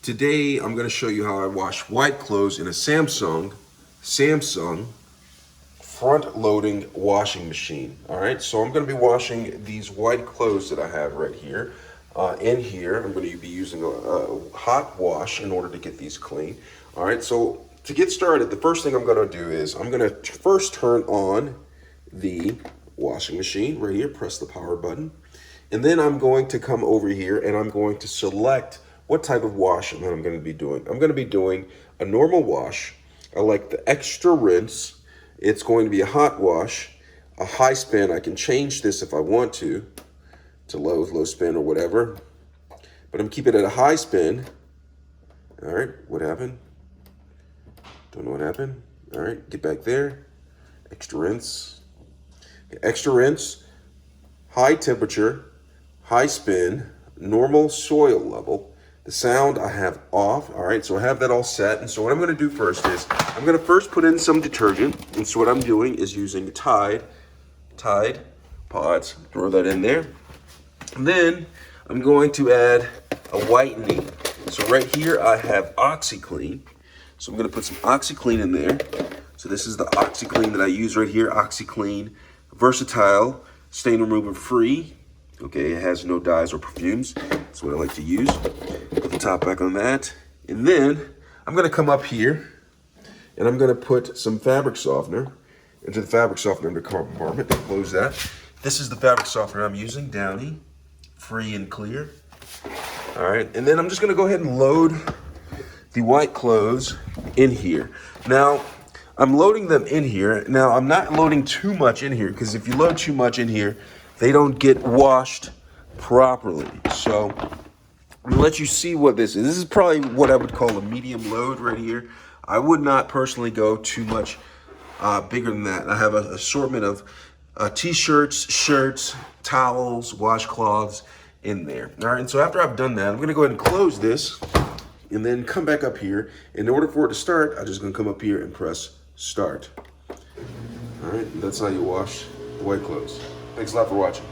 Today I'm going to show you how I wash white clothes in a Samsung front-loading washing machine. All right, so I'm going to be washing these white clothes that I have right here. In here, I'm going to be using a hot wash in order to get these clean. All right, so to get started, the first thing I'm going to do is I'm going to first turn on the washing machine right here, press the power button. And then I'm going to come over here and I'm going to select what type of wash that I'm going to be doing. I'm going to be doing a normal wash. I like the extra rinse. It's going to be a hot wash, a high spin. I can change this if I want to low spin or whatever. But I'm keeping it at a high spin. All right, what happened? Don't know what happened. All right, get back there. Extra rinse. Extra rinse, high temperature, high spin, normal soil level. The sound I have off. All right, so I have that all set. And so what I'm going to do first is I'm going to first put in some detergent. And so what I'm doing is using Tide pods. Throw that in there. And then I'm going to add a whitening. So right here I have OxiClean. So I'm going to put some OxiClean in there. So this is the OxiClean that I use right here. OxiClean Versatile, stain remover free. Okay, it has no dyes or perfumes. That's what I like to use. Put the top back on that. And then I'm going to come up here and I'm going to put some fabric softener into the fabric softener compartment. Close that. This is the fabric softener I'm using, Downy, free and clear. All right, and then I'm just going to go ahead and load the white clothes in here. Now, I'm loading them in here. Now, I'm not loading too much in here because if you load too much in here, they don't get washed properly. So I'm gonna let you see what this is. This is probably what I would call a medium load right here. I would not personally go too much bigger than that. I have an assortment of t-shirts, shirts, towels, washcloths in there. All right, and so after I've done that, I'm gonna go ahead and close this and then come back up here. In order for it to start, I'm just gonna come up here and press start. All right, that's how you wash the white clothes. Thanks a lot for watching.